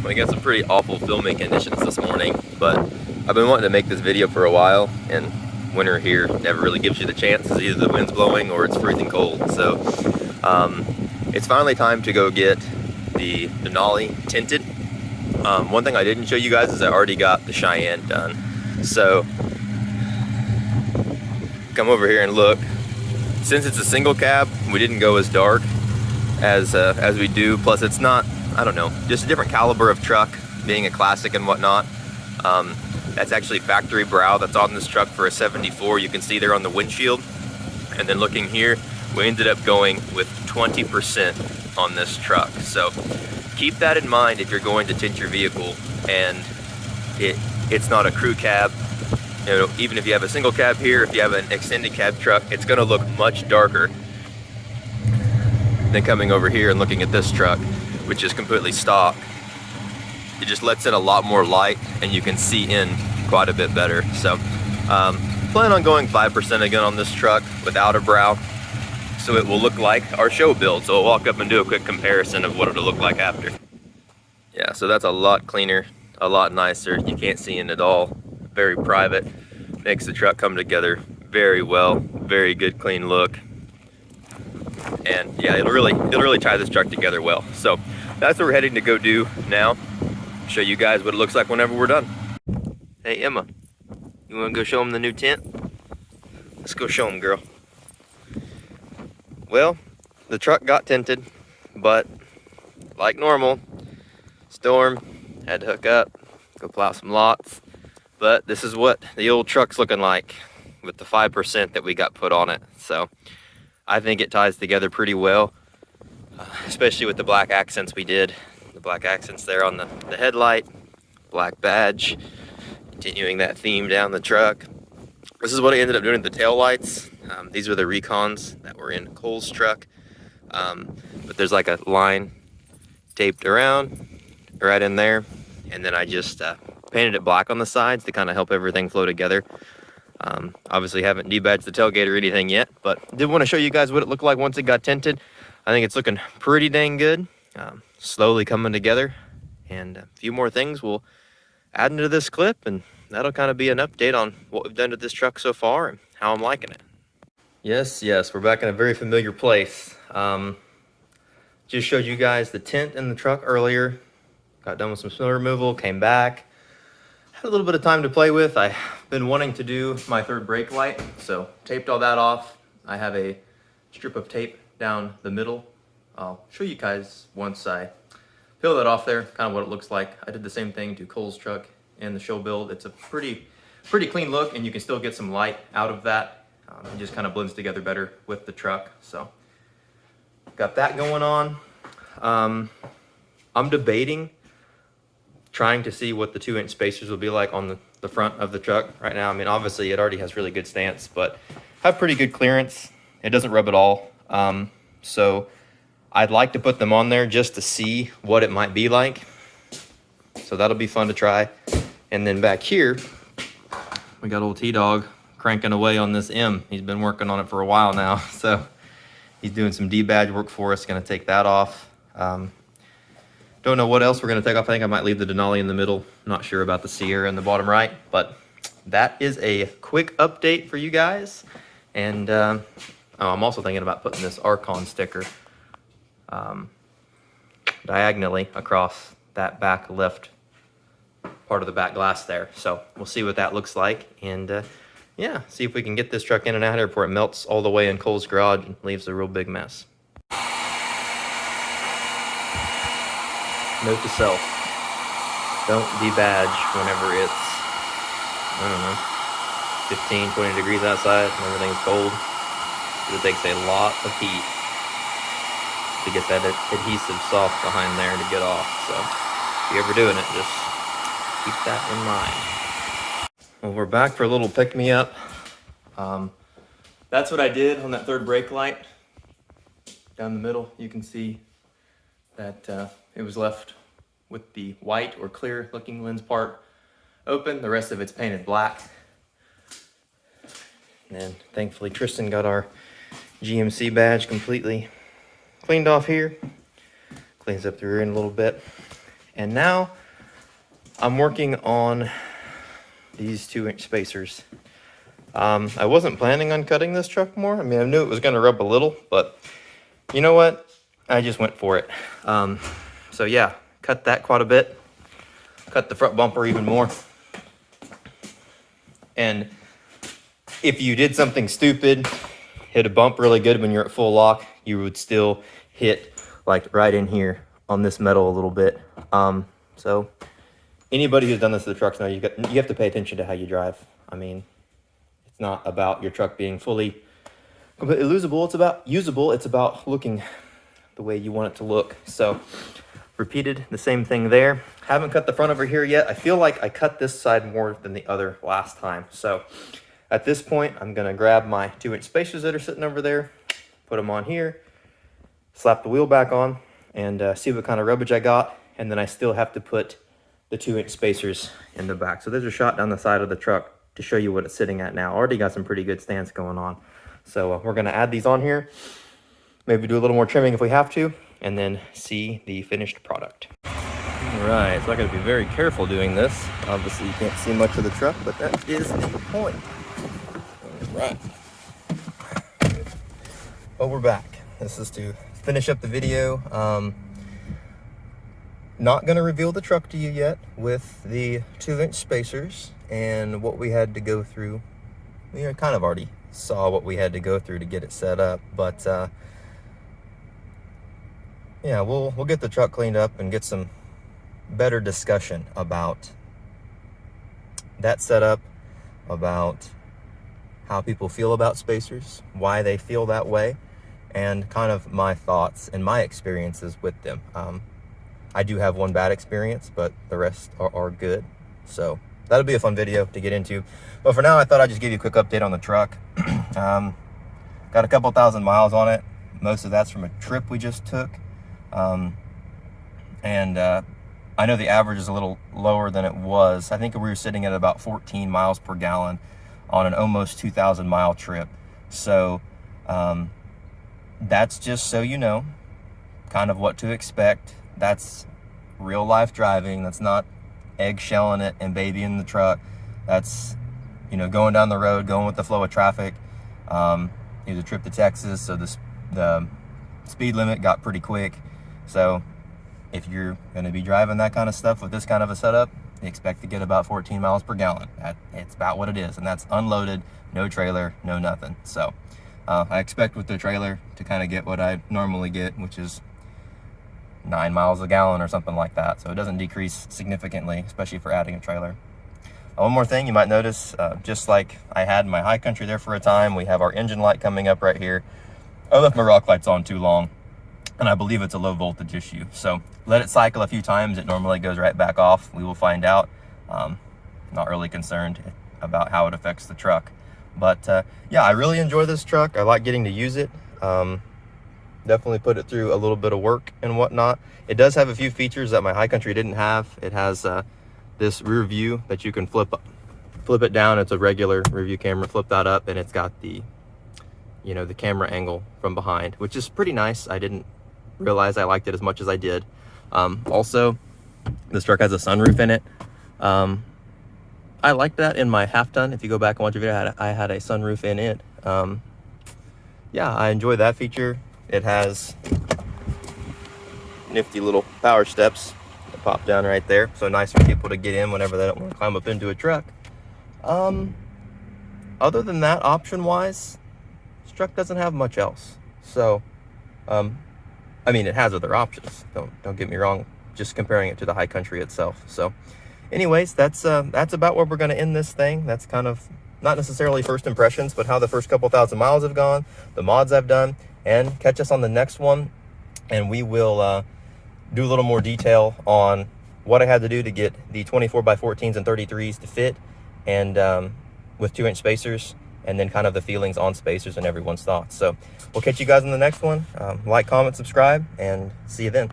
We got some pretty awful filming conditions this morning, but I've been wanting to make this video for a while, and winter here never really gives you the chance because either the wind's blowing or it's freezing cold. So it's finally time to go get the Denali tinted. One thing I didn't show you guys is I already got the Cheyenne done. So come over here and look. Since it's a single cab, we didn't go as dark as we do. Plus it's not, I don't know, just a different caliber of truck, being a classic and whatnot. That's actually factory brow that's on this truck for a 74. You can see there on the windshield. And then looking here, we ended up going with 20% on this truck. So keep that in mind if you're going to tint your vehicle and it's not a crew cab. You know, even if you have a single cab here, if you have an extended cab truck, it's gonna look much darker than coming over here and looking at this truck, which is completely stock. It just lets in a lot more light and you can see in quite a bit better. So plan on going 5% again on this truck without a brow, so it will look like our show build. So I'll walk up and do a quick comparison of what it'll look like after. Yeah, so that's a lot cleaner, a lot nicer. You can't see in it all. Very private. Makes the truck come together very well. Very good, clean look. And yeah, it'll really tie this truck together well. So that's what we're heading to go do now. Show you guys what it looks like whenever we're done. Hey Emma, you wanna go show them the new tent? Let's go show them, girl. Well, the truck got tinted, but like normal, storm, had to hook up, go plow some lots. But this is what the old truck's looking like with the 5% that we got put on it. So I think it ties together pretty well, especially with the black accents we did. The black accents there on the headlight, black badge, continuing that theme down the truck. This is what I ended up doing to the tail lights. These were the Recons that were in Cole's truck. But there's like a line taped around right in there. And then I just painted it black on the sides to kind of help everything flow together. Obviously haven't debadged the tailgate or anything yet, but did want to show you guys what it looked like once it got tinted. I think it's looking pretty dang good. Slowly coming together, and a few more things we'll add into this clip, and that'll kind of be an update on what we've done to this truck so far and how I'm liking it. Yes, we're back in a very familiar place. Just showed you guys the tint in the truck earlier. Got done with some snow removal, came back. Had a little bit of time to play with. I've been wanting to do my third brake light, so taped all that off. I have a strip of tape down the middle. I'll show you guys once I peel that off there, kind of what it looks like. I did the same thing to Cole's truck and the show build. It's a pretty clean look, and you can still get some light out of that. It just kind of blends together better with the truck. So got that going on. I'm debating trying to see what the 2-inch spacers will be like on the front of the truck right now. I mean, obviously it already has really good stance, but have pretty good clearance. It doesn't rub at all. So I'd like to put them on there just to see what it might be like. So that'll be fun to try. And then back here, we got old T-Dog cranking away on this M. He's been working on it for a while now. So he's doing some debadge work for us. Gonna take that off. Don't know what else we're gonna take off. I think I might leave the Denali in the middle. Not sure about the Sierra in the bottom right, but that is a quick update for you guys. And I'm also thinking about putting this Archon sticker diagonally across that back left part of the back glass there. So we'll see what that looks like, and yeah, see if we can get this truck in and out of here before it melts all the way in Cole's garage and leaves a real big mess. Note to self, don't debadge whenever it's, I don't know, 15, 20 degrees outside and everything's cold. It takes a lot of heat to get that adhesive soft behind there to get off. So if you're ever doing it, just keep that in mind. Well, we're back for a little pick-me-up. That's what I did on that third brake light. Down the middle, you can see that it was left with the white or clear looking lens part open. The rest of it's painted black. And thankfully Tristan got our GMC badge completely cleaned off here. Cleans up the rear end a little bit. And now I'm working on these 2-inch spacers. I wasn't planning on cutting this truck more. I mean, I knew it was going to rub a little, but you know what? I just went for it. So yeah, cut that quite a bit. Cut the front bumper even more. And if you did something stupid, hit a bump really good when you're at full lock, you would still hit like right in here on this metal a little bit. So anybody who's done this to the trucks know you have to pay attention to how you drive. I mean, it's not about your truck being completely usable. It's about looking the way you want it to look. So repeated the same thing there. Haven't cut the front over here yet. I feel like I cut this side more than the other last time. So at this point, I'm gonna grab my 2-inch spacers that are sitting over there, put them on here, slap the wheel back on, and see what kind of rubbish I got. And then I still have to put the 2-inch spacers in the back. So there's a shot down the side of the truck to show you what it's sitting at now. Already got some pretty good stance going on. So we're gonna add these on here, maybe do a little more trimming if we have to, and then see the finished product. All right, so I gotta be very careful doing this. Obviously you can't see much of the truck, but that is the point. All right. Well, we're back. This is to finish up the video. Not gonna reveal the truck to you yet with the 2-inch spacers and what we had to go through. We kind of already saw what we had to go through to get it set up, but yeah, we'll get the truck cleaned up and get some better discussion about that setup, about how people feel about spacers, why they feel that way, and kind of my thoughts and my experiences with them. I do have one bad experience, but the rest are good. So that'll be a fun video to get into. But for now, I thought I'd just give you a quick update on the truck. Got a couple thousand miles on it. Most of that's from a trip we just took. I know the average is a little lower than it was. I think we were sitting at about 14 miles per gallon on an almost 2,000 mile trip. So that's just so you know kind of what to expect. That's real life driving. That's not eggshelling it and babying the truck. That's, you know, going down the road, going with the flow of traffic. It was a trip to Texas, so the speed limit got pretty quick. So if you're going to be driving that kind of stuff with this kind of a setup, you expect to get about 14 miles per gallon. It's about what it is, and that's unloaded, no trailer, no nothing. So I expect with the trailer to kind of get what I normally get, which is 9 miles a gallon or something like that. So it doesn't decrease significantly, especially for adding a trailer. One more thing you might notice, just like I had my high country there for a time, we have our engine light coming up right here. I left my rock lights on too long, and I believe it's a low voltage issue. So let it cycle a few times. It normally goes right back off. We will find out. Not really concerned about how it affects the truck. But yeah, I really enjoy this truck. I like getting to use it. Definitely put it through a little bit of work and whatnot. It does have a few features that my high country didn't have. It has this rear view that you can flip it down. It's a regular rear view camera. Flip that up, and it's got the, you know, the camera angle from behind, which is pretty nice. I didn't realize I liked it as much as I did. Also, this truck has a sunroof in it. I liked that in my half ton. If you go back and watch the video, I had a sunroof in it. Yeah, I enjoy that feature. It has nifty little power steps that pop down right there. So nice for people to get in whenever they don't want to climb up into a truck. Other than that, option-wise, this truck doesn't have much else. So, I mean, it has other options. Don't get me wrong. Just comparing it to the high country itself. So, anyways, that's about where we're going to end this thing. That's kind of not necessarily first impressions, but how the first couple thousand miles have gone, the mods I've done, and catch us on the next one, and we will do a little more detail on what I had to do to get the 24x14s and 33s to fit, and with 2-inch spacers, and then kind of the feelings on spacers and everyone's thoughts. So we'll catch you guys in the next one. Like, comment, subscribe, and see you then.